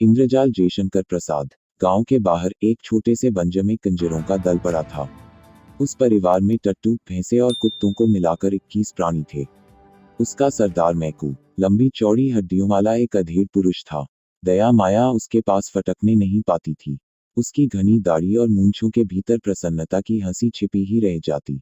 इंद्रजाल जयशंकर प्रसाद। गांव के बाहर एक छोटे से बंजर में कंजरों का दल पड़ा था। उस परिवार में टट्टू, भैंसे और कुत्तों को मिलाकर 21 प्राणी थे। उसका सरदार मैकू लंबी चौड़ी हड्डियों वाला एक अधेड़ पुरुष था। दया माया उसके पास फटकने नहीं पाती थी। उसकी घनी दाढ़ी और मूंछों के भीतर प्रसन्नता की हंसी छिपी ही रह जाती।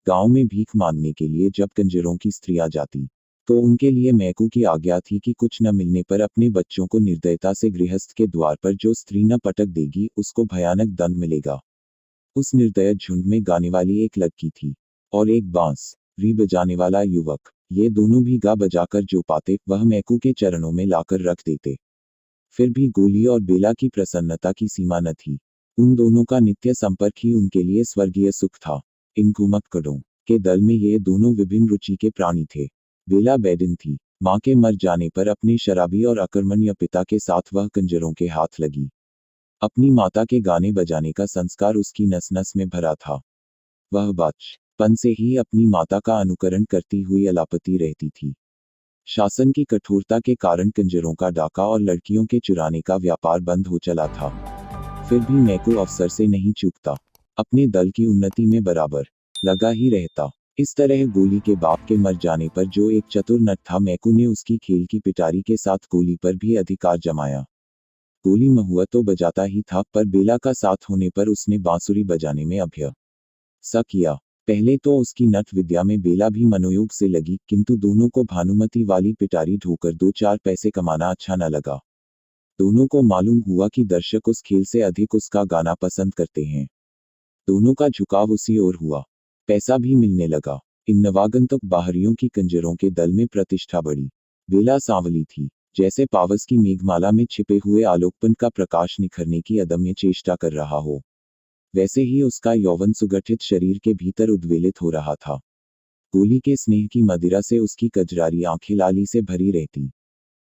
गांव में भीख मांगने के लिए जब कंजरों की स्त्रियां जाती तो उनके लिए मैकू की आज्ञा थी कि कुछ न मिलने पर अपने बच्चों को निर्दयता से गृहस्थ के द्वार पर जो स्त्री न पटक देगी उसको भयानक दंड मिलेगा। उस निर्दय झुंड में गाने वाली एक लड़की थी और एक बांसुरी बजाने वाला युवक। ये दोनों भी गा बजाकर जो पाते वह मैकू के चरणों में लाकर रख देते। फिर भी गोली और बेला की प्रसन्नता की सीमा न थी। उन दोनों का नित्य संपर्क ही उनके लिए स्वर्गीय सुख था। इन घुमक्कड़ों के दल में ये दोनों विभिन्न रुचि के प्राणी थे। बेला बैडिन थी। मां के मर जाने पर अपने शराबी और अकर्मण्य पिता के साथ वह कंजरों के हाथ लगी। अपनी माता के गाने बजाने का संस्कार उसकी नस नस में भरा था। वह बचपन से ही अपनी माता का अनुकरण करती हुई अलापती रहती थी। शासन की कठोरता के कारण कंजरों का डाका और लड़कियों के चुराने का व्यापार बंद हो चला था। फिर भी मैकू अफसर से नहीं चूकता। अपने दल की उन्नति में बराबर लगा ही रहता। इस तरह गोली के बाप के मर जाने पर जो एक चतुर नट था, मैकू ने उसकी खेल की पिटारी के साथ गोली पर भी अधिकार जमाया। गोली महुआ तो बजाता ही था, पर बेला का साथ होने पर उसने बांसुरी बजाने में अभ्यास किया। पहले तो उसकी नट विद्या में बेला भी मनोयोग से लगी, किंतु दोनों को भानुमति वाली पिटारी ढोकर 2-4 पैसे कमाना अच्छा न लगा। दोनों को मालूम हुआ कि दर्शक उस खेल से अधिक उसका गाना पसंद करते हैं। दोनों का झुकाव उसी ओर हुआ। पैसा भी मिलने लगा। इन नवागंतुक बाहरियों की कंजरों के दल में प्रतिष्ठा बढ़ी। बेला सांवली थी, जैसे पावस की मेघमाला में छिपे हुए आलोकपन का प्रकाश निखरने की अदम्य चेष्टा कर रहा हो। वैसे ही उसका यौवन सुगठित शरीर के भीतर उद्वेलित हो रहा था। गोली के स्नेह की मदिरा से उसकी कजरारी आंखें लाली से भरी रहती।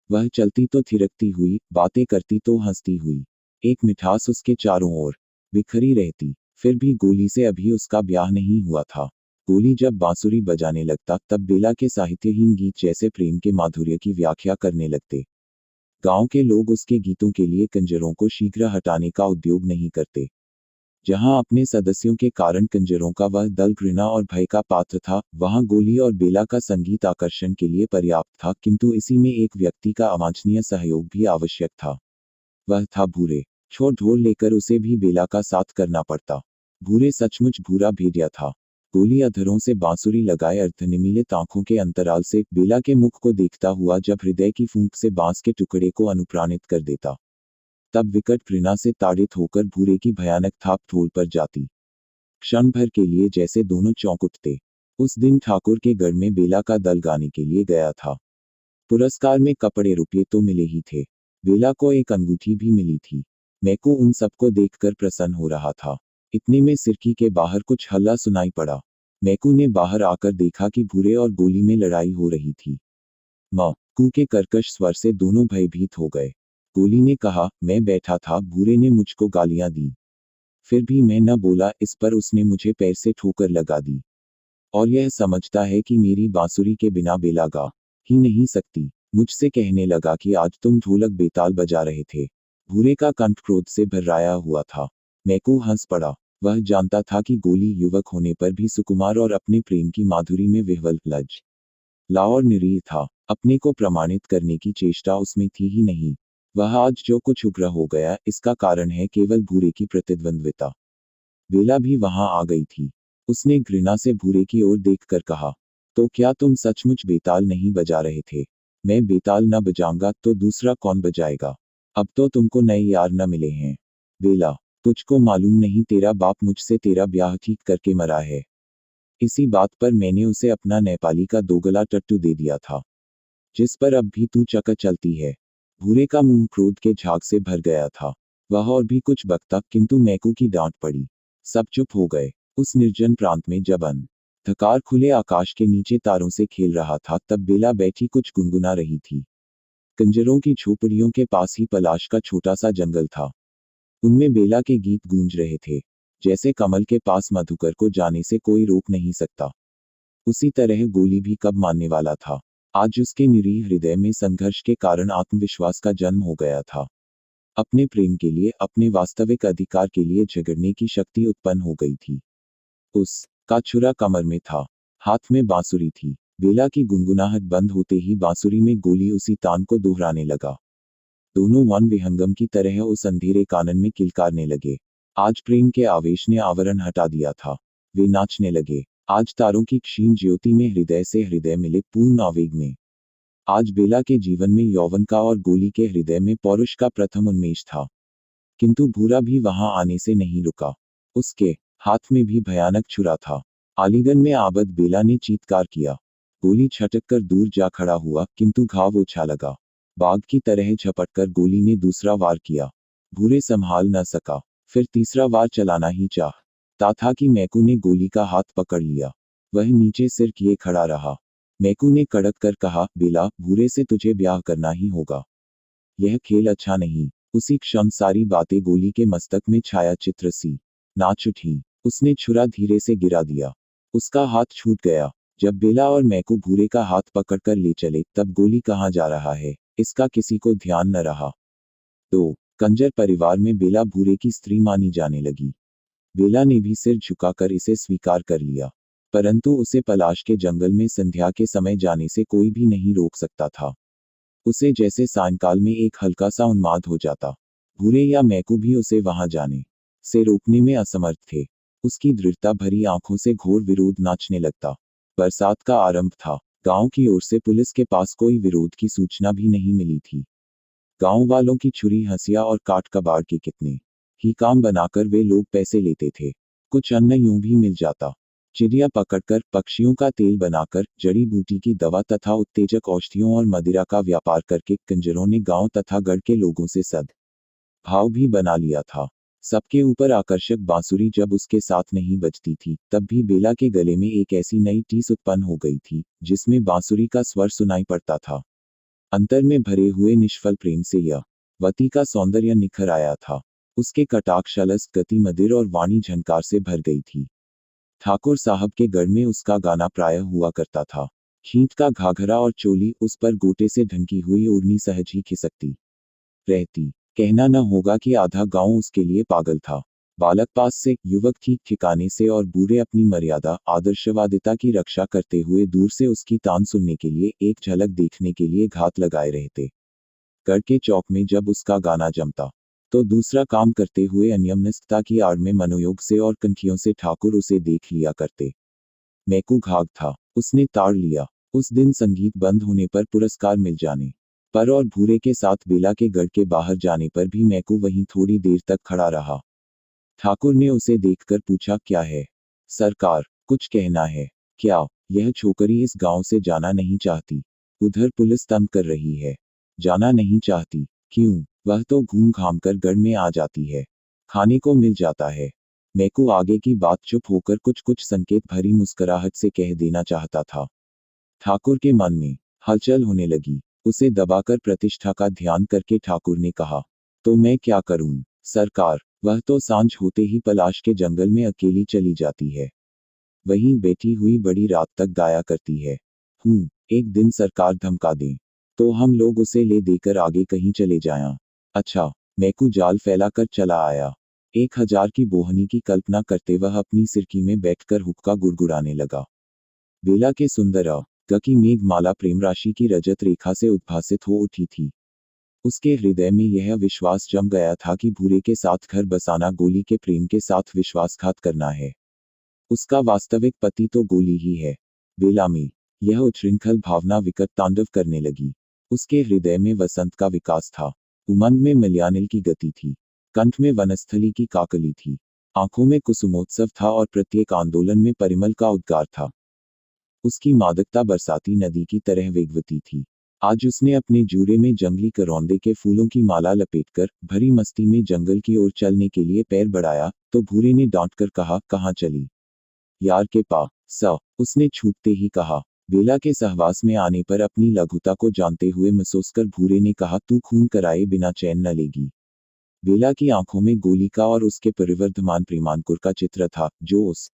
वह चलती तो थिरकती हुई, बातें करती तो हंसती हुई। एक मिठास उसके चारों ओर बिखरी रहती। फिर भी गोली से अभी उसका ब्याह नहीं हुआ था। गोली जब बांसुरी बजाने लगता तब बेला के साहित्यहीन गीत जैसे प्रेम के माधुर्य की व्याख्या करने लगते। गांव के लोग उसके गीतों के लिए कंजरों को शीघ्र हटाने का उद्योग नहीं करते। जहां अपने सदस्यों के कारण कंजरों का वह दल घृणा और भय का पात्र था, वहां गोली और बेला का संगीत आकर्षण के लिए पर्याप्त था, किंतु इसी में एक व्यक्ति का अवांछनीय सहयोग भी आवश्यक था। वह था भूरे। छोड़ ढोल लेकर उसे भी बेला का साथ करना पड़ता। भूरे सचमुच भूरा भेड़िया था। गोली अधरों से बांसुरी लगाए अर्धनिमीलित आंखों के अंतराल से बेला के मुख को देखता हुआ जब हृदय की फूंक से बांस के टुकड़े को अनुप्राणित कर देता, तब विकट घृणा से ताड़ित होकर भूरे की भयानक थाप ढोल पर जाती। क्षण भर के लिए जैसे दोनों चौंक उठते। उस दिन ठाकुर के गढ़ में बेला का दल गाने के लिए गया था। पुरस्कार में कपड़े रुपये तो मिले ही थे। बेला को एक अंगूठी भी मिली थी। मैकू उन सबको देखकर प्रसन्न हो रहा था। इतने में सिरकी के बाहर कुछ हल्ला सुनाई पड़ा। मैकू ने बाहर आकर देखा कि भूरे और गोली में लड़ाई हो रही थी। मैकू के कर्कश स्वर से दोनों भयभीत हो गए। गोली ने कहा, मैं बैठा था, भूरे ने मुझको गालियां दी। फिर भी मैं न बोला। इस पर उसने मुझे पैर से ठोकर लगा दी और यह समझता है कि मेरी बांसुरी के बिना बेला गा ही नहीं सकती। मुझसे कहने लगा कि आज तुम ढोलक बेताल बजा रहे थे। भूरे का कंठ क्रोध से भर्राया हुआ था। मैकू हंस पड़ा। वह जानता था कि गोली युवक होने पर भी सुकुमार और अपने प्रेम की माधुरी में विह्वल लज्जा और निरीह था। अपने को प्रमाणित करने की चेष्टा उसमें थी ही नहीं। वह आज जो कुछ उग्र हो गया, इसका कारण है केवल भूरे की प्रतिद्वंद्विता। बेला भी वहां आ गई थी। उसने घृणा से भूरे की ओर देखकर कहा, तो क्या तुम सचमुच बेताल नहीं बजा रहे थे? मैं बेताल न बजाऊंगा तो दूसरा कौन बजाएगा? अब तो तुमको नए यार न मिले हैं। बेला, तुझको मालूम नहीं, तेरा बाप मुझसे तेरा ब्याह ठीक करके मरा है। इसी बात पर मैंने उसे अपना नेपाली का दोगला टट्टू दे दिया था, जिस पर अब भी तू चका चलती है। भूरे का मुंह क्रोध के झाग से भर गया था। वह और भी कुछ बकता, किंतु मैकू की डांट पड़ी। सब चुप हो गए। उस निर्जन प्रांत में जब अंधकार खुले आकाश के नीचे तारों से खेल रहा था, तब बेला बैठी कुछ गुनगुना रही थी। कंजरों की झोपड़ियों के पास ही पलाश का छोटा सा जंगल था। उनमें बेला के गीत गूंज रहे थे। जैसे कमल के पास मधुकर को जाने से कोई रोक नहीं सकता, उसी तरह गोली भी कब मानने वाला था। आज उसके निरीह हृदय में संघर्ष के कारण आत्मविश्वास का जन्म हो गया था। अपने प्रेम के लिए, अपने वास्तविक अधिकार के लिए झगड़ने की शक्ति उत्पन्न हो गई थी। का छुरा कमर में था, हाथ में बांसुरी थी। बेला की गुनगुनाहट बंद होते ही बांसुरी में गोली उसी तान को दोहराने लगा। दोनों वन विहंगम की तरह उस अंधेरे कानन में किलकारने लगे। आज प्रेम के आवेश ने आवरण हटा दिया था। वे नाचने लगे। आज तारों की क्षीण ज्योति में हृदय से हृदय मिले पूर्ण आवेग में। आज बेला के जीवन में यौवन का और गोली के हृदय में पौरुष का प्रथम उन्मेष था। किंतु भूरा भी वहां आने से नहीं रुका। उसके हाथ में भी भयानक छुरा था। आलिंगन में आबद बेला ने चीत्कार किया। गोली छटक कर दूर जा खड़ा हुआ, किंतु घाव ओछा लगा। बाघ की तरह झपटकर गोली ने दूसरा वार किया। भूरे संभाल न सका, फिर तीसरा वार चलाना ही चाहता था कि मैकू ने गोली का हाथ पकड़ लिया। वह नीचे सिर किए खड़ा रहा। मैकू ने कड़क कर कहा, बेला, भूरे से तुझे ब्याह करना ही होगा। यह खेल अच्छा नहीं। उसी क्षण सारी बातें गोली के मस्तक में छाया चित्र सी नाच उठी। उसने छुरा धीरे से गिरा दिया। उसका हाथ छूट गया। जब बेला और मैकू भूरे का हाथ पकड़कर ले चले, तब गोली कहाँ जा रहा है, इसका किसी को ध्यान न रहा। कंजर परिवार में बेला भूरे की स्त्री मानी जाने लगी। बेला ने भी सिर झुकाकर इसे स्वीकार कर लिया, परंतु उसे पलाश के जंगल में संध्या के समय जाने से कोई भी नहीं रोक सकता था। उसे जैसे सायंकाल में एक हल्का सा उन्माद हो जाता। भूरे या मैकू भी उसे वहां जाने से रोकने में असमर्थ थे। उसकी दृढ़ता भरी आंखों से घोर विरोध नाचने लगता। बरसात का आरंभ था। गांव की ओर से पुलिस के पास कोई विरोध की सूचना भी नहीं मिली थी। गांव वालों की छुरी हंसिया और काट कबाड़ के कितने ही काम बनाकर वे लोग पैसे लेते थे। कुछ अन्न यूं भी मिल जाता। चिड़िया पकड़कर, पक्षियों का तेल बनाकर, जड़ी बूटी की दवा तथा उत्तेजक औषधियों और मदिरा का व्यापार करके कंजरों ने गांव तथा गढ़ के लोगों से सद भाव भी बना लिया था। सबके ऊपर आकर्षक बांसुरी जब उसके साथ नहीं बजती थी, तब भी बेला के गले में एक ऐसी नई टीस उत्पन्न हो गई थी, जिसमें बांसुरी का स्वर सुनाई पड़ता था। अंतर में भरे हुए निष्फल प्रेम से यह वती का सौंदर्य निखर आया था। उसके कटाक्ष अलस, गति मदिर और वाणी झनकार से भर गई थी। ठाकुर साहब के गढ़ में उसका गाना प्रायः हुआ करता था। खींच का घाघरा और चोली, उस पर गोटे से ढंकी हुई ओढ़नी सहज ही खिसकती रहती। कहना न होगा कि आधा गांव उसके लिए पागल था। बालक पास से, युवक ठीक ठिकाने से और बूढ़े अपनी मर्यादा, आदर्शवादिता की रक्षा करते हुए दूर से उसकी तान सुनने के लिए, एक झलक देखने के लिए घात लगाए रहते। गढ़ के चौक में जब उसका गाना जमता, तो दूसरा काम करते हुए अन्यमनस्कता की आड़ में मनोयोग से और कनखियों से ठाकुर उसे देख लिया करते। मैकू घाघ था। उसने ताड़ लिया। उस दिन संगीत बंद होने पर, पुरस्कार मिल जाने पर और भूरे के साथ बेला के गढ़ के बाहर जाने पर भी मैकू वहीं थोड़ी देर तक खड़ा रहा। ठाकुर ने उसे देखकर पूछा, क्या है सरकार, कुछ कहना है क्या? यह छोकरी इस गांव से जाना नहीं चाहती। उधर पुलिस तंग कर रही है। जाना नहीं चाहती? क्यों? वह तो घूम घाम कर गढ़ में आ जाती है। खाने को मिल जाता है। मैकू आगे की बात चुप होकर कुछ कुछ संकेत भरी मुस्कुराहट से कह देना चाहता था। ठाकुर के मन में हलचल होने लगी। उसे दबाकर प्रतिष्ठा का ध्यान करके ठाकुर ने कहा, तो मैं क्या करूं सरकार? वह तो सांझ होते ही पलाश के जंगल में अकेली चली जाती है। वहीं बैठी हुई बड़ी रात तक गाया करती है। एक दिन सरकार धमका दें तो हम लोग उसे ले देकर आगे कहीं चले जाएं। अच्छा। मैकू जाल फैलाकर चला आया। 1000 की बोहनी की कल्पना करते वह अपनी सिरकी में बैठकर हुक्का गुड़गुड़ाने लगा। बेला के सुंदर की मेघमाला प्रेम राशि की रजत रेखा से उद्भासित हो उठी थी। उसके हृदय में यह विश्वास जम गया था कि भूरे के साथ घर बसाना गोली के प्रेम के साथ विश्वासघात करना है। उसका वास्तविक पति तो गोली ही है। बेला में यह उच्छृंखल भावना विकट तांडव करने लगी। उसके हृदय में वसंत का विकास था। उमंग में मलयानिल की गति थी। कंठ में वनस्थली की काकली थी। आंखों में कुसुमोत्सव था और प्रत्येक आंदोलन में परिमल का उद्गार था। उसकी मादकता बरसाती नदी की तरह वेगवती थी। आज उसने अपने जूरे में जंगली करौंदे के फूलों की माला लपेटकर भरी मस्ती में जंगल की ओर चलने के लिए पैर बढ़ाया, तो भूरे ने डांटकर कहा, कहाँ चली? यार के पास। उसने छूटते ही कहा। बेला के सहवास में आने पर अपनी लघुता को जानते हुए महसूसकर भूरे ने कहा, तू खून कराए बिना चैन न लेगी। बेला की आंखों में गोली का और उसके परिवर्धमान प्रेमांकुर का चित्र था, जो उस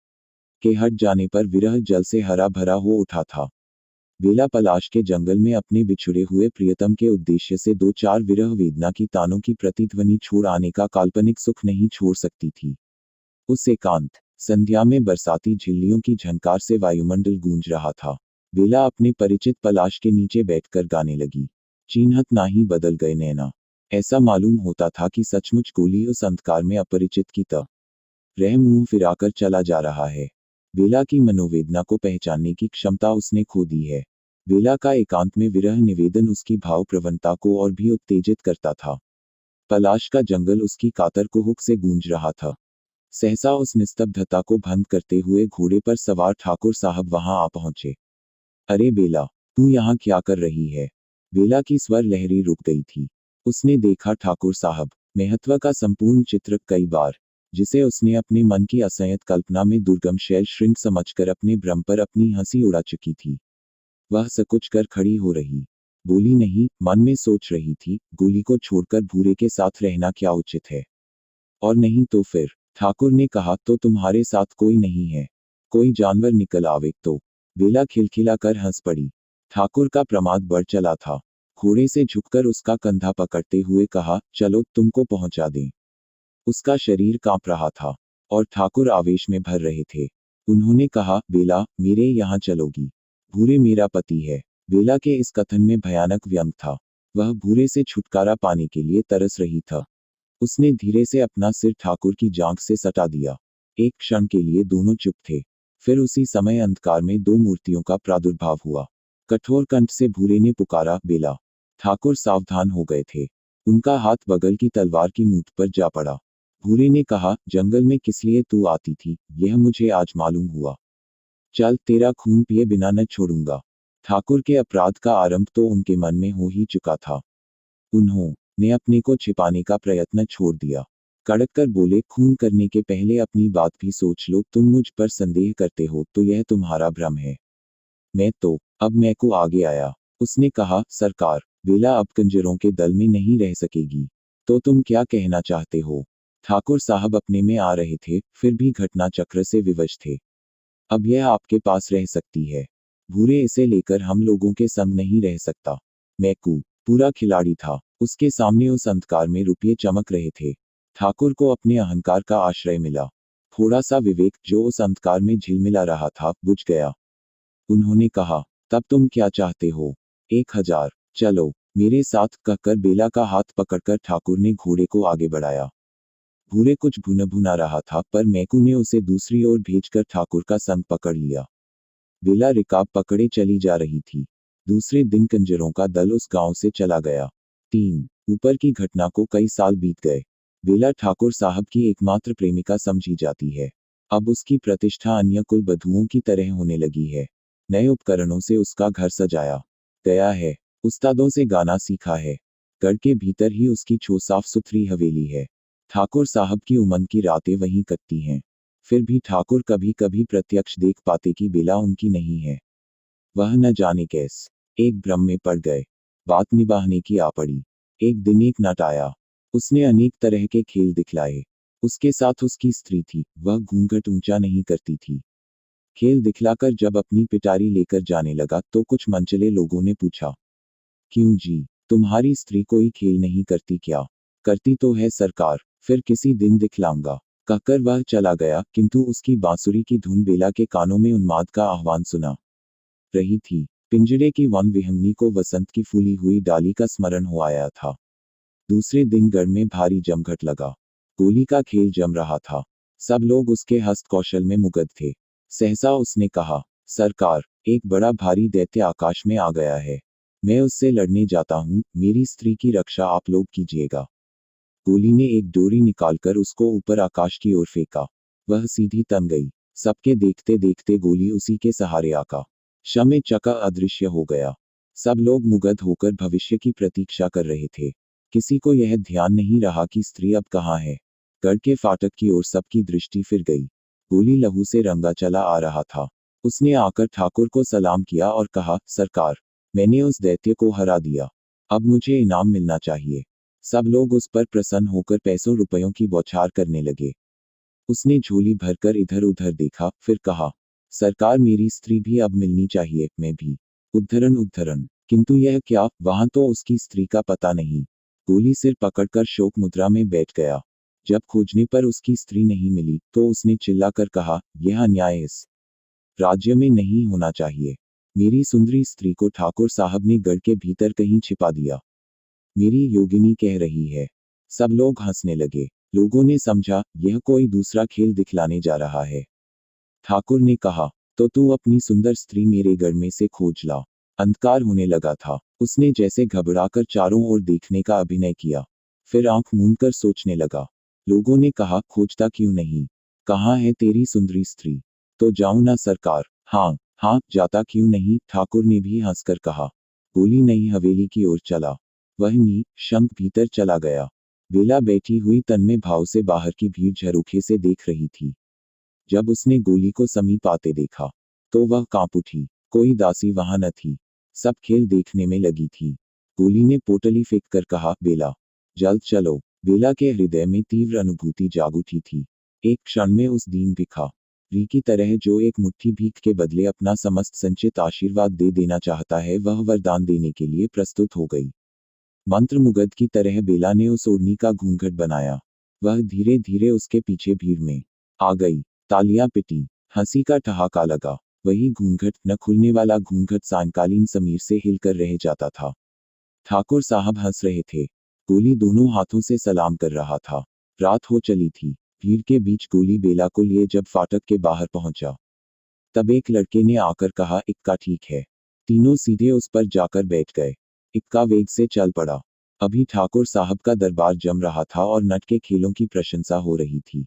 के हट जाने पर विरह जल से हरा भरा हो उठा था। बेला पलाश के जंगल में अपने बिछुड़े हुए प्रियतम के उद्देश्य से दो चार विरह वेदना की तानों की प्रतिध्वनि छोड़ आने का काल्पनिक सुख नहीं छोड़ सकती थी। उस एकांत संध्या में बरसाती झिल्लियों की झनकार से वायुमंडल गूंज रहा था। बेला अपने परिचित पलाश के नीचे बैठकर गाने लगी। चिन्हत ना ही बदल गए नैना। ऐसा मालूम होता था कि सचमुच गोली उस अंधकार में अपरिचित की तरह मुंह फिराकर चला जा रहा है। बेला की मनोवेदना को पहचानने की क्षमता उसने खो दी है। बेला का एकांत में विरह निवेदन उसकी भाव प्रवणता को और भी उत्तेजित करता था। पलाश का जंगल उसकी कातर कुहुक से गूंज रहा था। सहसा उस निस्तब्धता को भंग करते हुए घोड़े पर सवार ठाकुर साहब वहां आ पहुंचे। अरे बेला, तू यहाँ क्या कर रही है? बेला की स्वर लहरी रुक गई थी। उसने देखा ठाकुर साहब महत्व का संपूर्ण चित्र कई बार, जिसे उसने अपने मन की असंयत कल्पना में दुर्गम शैल श्रृंग समझकर अपने भ्रम पर अपनी हंसी उड़ा चुकी थी। वह सकुच कर खड़ी हो रही, बोली नहीं, मन में सोच रही थी, गोली को छोड़कर भूरे के साथ रहना क्या उचित है। और नहीं तो फिर? ठाकुर ने कहा, तो तुम्हारे साथ कोई नहीं है? कोई जानवर निकल आवे तो? बेला खिलखिला कर हंस पड़ी। ठाकुर का प्रमाद बढ़ चला था। घोड़े से झुककर उसका कंधा पकड़ते हुए कहा, चलो तुमको पहुंचा दें। उसका शरीर कांप रहा था और ठाकुर आवेश में भर रहे थे। उन्होंने कहा, बेला, मेरे यहाँ चलोगी? भूरे मेरा पति है। बेला के इस कथन में भयानक व्यंग था। वह भूरे से छुटकारा पाने के लिए तरस रही था। उसने धीरे से अपना सिर ठाकुर की जांघ से सटा दिया। एक क्षण के लिए दोनों चुप थे। फिर उसी समय अंधकार में दो मूर्तियों का प्रादुर्भाव हुआ। कठोर कंठ से भूरे ने पुकारा, बेला। ठाकुर सावधान हो गए थे। उनका हाथ बगल की तलवार की मूठ पर जा पड़ा। भूरे ने कहा, जंगल में किस लिए तू आती थी, यह मुझे आज मालूम हुआ। चल, तेरा खून पिए बिना न छोड़ूंगा। ठाकुर के अपराध का आरंभ तो उनके मन में हो ही चुका था। उन्होंने अपने को छिपाने का प्रयत्न छोड़ दिया। कड़क कर बोले, खून करने के पहले अपनी बात भी सोच लो। तुम मुझ पर संदेह करते हो तो यह तुम्हारा भ्रम है। मैं तो अब मैं को आगे आया। उसने कहा, सरकार, बेला अब कंजरों के दल में नहीं रह सकेगी। तो तुम क्या कहना चाहते हो? ठाकुर साहब अपने में आ रहे थे, फिर भी घटना चक्र से विवश थे। अब यह आपके पास रह सकती है। भूरे इसे लेकर हम लोगों के संग नहीं रह सकता। मैकू पूरा खिलाड़ी था। उसके सामने उस अंधकार में रुपये चमक रहे थे। ठाकुर को अपने अहंकार का आश्रय मिला। थोड़ा सा विवेक जो उस अंधकार में झिलमिला रहा था, बुझ गया। उन्होंने कहा, तब तुम क्या चाहते हो? 1000। चलो मेरे साथ, कहकर बेला का हाथ पकड़कर ठाकुर ने घोड़े को आगे बढ़ाया। भूरे कुछ भुना रहा था, पर मैकू ने उसे दूसरी ओर भेजकर ठाकुर का संग पकड़ लिया। बेला रिकाब पकड़े चली जा रही थी। दूसरे दिन कंजरों का दल उस गांव से चला गया। 3 ऊपर की घटना को कई साल बीत गए। बेला ठाकुर साहब की एकमात्र प्रेमिका समझी जाती है। अब उसकी प्रतिष्ठा अन्य कुल बधुओं की तरह होने लगी है। नए उपकरणों से उसका घर सजाया गया है। उस्तादों से गाना सीखा है। गढ़ के भीतर ही उसकी साफ सुथरी हवेली है। ठाकुर साहब की उमंग की रातें वहीं कटती हैं। फिर भी ठाकुर कभी कभी प्रत्यक्ष देख पाते कि बेला उनकी नहीं है। वह न जाने कैस एक भ्रम में पड़ गए। बात निभाने की आ पड़ी। एक दिन एक नट आया। उसने अनेक तरह के खेल दिखलाए। उसके साथ उसकी स्त्री थी, वह घूंघट ऊंचा नहीं करती थी। खेल दिखलाकर जब अपनी पिटारी लेकर जाने लगा तो कुछ मनचले लोगों ने पूछा, क्यों जी, तुम्हारी स्त्री कोई खेल नहीं करती क्या? करती तो है सरकार, फिर किसी दिन दिखलाऊंगा, कहकर वह चला गया। किंतु उसकी बांसुरी की धुन बेला के कानों में उन्माद का आह्वान सुना रही थी। पिंजरे की वन विहंगनी को वसंत की फूली हुई डाली का स्मरण हो आया था। दूसरे दिन गढ़ में भारी जमघट लगा। गोली का खेल जम रहा था। सब लोग उसके हस्त कौशल में मुग्ध थे। सहसा उसने कहा, सरकार, एक बड़ा भारी दैत्य आकाश में आ गया है। मैं उससे लड़ने जाता हूँ, मेरी स्त्री की रक्षा आप लोग कीजिएगा। गोली ने एक डोरी निकालकर उसको ऊपर आकाश की ओर फेंका। वह सीधी तन गई। सबके देखते देखते गोली उसी के सहारे आकाश में चका अदृश्य हो गया। सब लोग मुग्ध होकर भविष्य की प्रतीक्षा कर रहे थे। किसी को यह ध्यान नहीं रहा कि स्त्री अब कहाँ है। गढ़ के फाटक की ओर सबकी दृष्टि फिर गई। गोली लहू से रंगा चला आ रहा था। उसने आकर ठाकुर को सलाम किया और कहा, सरकार, मैंने उस दैत्य को हरा दिया। अब मुझे इनाम मिलना चाहिए। सब लोग उस पर प्रसन्न होकर पैसों रुपयों की बौछार करने लगे। उसने झोली भरकर इधर उधर देखा, फिर कहा, सरकार, मेरी स्त्री भी अब मिलनी चाहिए, मैं भी। उद्धरण उद्धरण, किंतु यह क्या, वहां तो उसकी स्त्री का पता नहीं। गोली सिर पकड़कर शोक मुद्रा में बैठ गया। जब खोजने पर उसकी स्त्री नहीं मिली तो उसने चिल्लाकर कहा, यह अन्याय इस राज्य में नहीं होना चाहिए। मेरी सुंदरी स्त्री को ठाकुर साहब ने गढ़ के भीतर कहीं छिपा दिया। मेरी योगिनी कह रही है। सब लोग हंसने लगे। लोगों ने समझा यह कोई दूसरा खेल दिखलाने जा रहा है। ठाकुर ने कहा, तो तू अपनी सुंदर स्त्री मेरे गढ़ में से खोज ला। अंधकार होने लगा था। उसने जैसे घबराकर चारों ओर देखने का अभिनय किया, फिर आंख मूंदकर सोचने लगा। लोगों ने कहा, खोजता क्यों नहीं? कहाँ है तेरी सुंदरी स्त्री? तो जाऊं ना सरकार? हाँ हाँ, जाता क्यों नहीं? ठाकुर ने भी हंसकर कहा। गोली नई हवेली की ओर चला। वह शंख भीतर चला गया। बेला बैठी हुई तन्मय भाव से बाहर की भीड़ झरोखे से देख रही थी। जब उसने गोली को समीप आते देखा तो वह कांप उठी। कोई दासी वहां न थी। सब खेल देखने में लगी थी। गोली ने पोटली फेंक कर कहा, बेला जल्द चलो। बेला के हृदय में तीव्र अनुभूति जाग उठी थी। एक क्षण में उस दीन भिखारी की तरह जो एक मुट्ठी भीख के बदले अपना समस्त संचित आशीर्वाद दे देना चाहता है, वह वरदान देने के लिए प्रस्तुत हो गई। मंत्रमुग्ध की तरह बेला ने उस ओढ़नी का घूंघट बनाया। वह धीरे धीरे उसके पीछे भीड़ में आ गई। तालियां पिटी, हंसी का ठहाका लगा। वही घूंघट, न खुलने वाला घूंघट सायंकालीन समीर से हिलकर रह जाता था। ठाकुर साहब हंस रहे थे। गोली दोनों हाथों से सलाम कर रहा था। रात हो चली थी। भीड़ के बीच गोली बेला को लिए जब फाटक के बाहर पहुंचा, तब एक लड़के ने आकर कहा, इक्का ठीक है। तीनों सीधे उस पर जाकर बैठ गए। इक्का वेग से चल पड़ा। अभी ठाकुर साहब का दरबार जम रहा था और नट के खेलों की प्रशंसा हो रही थी।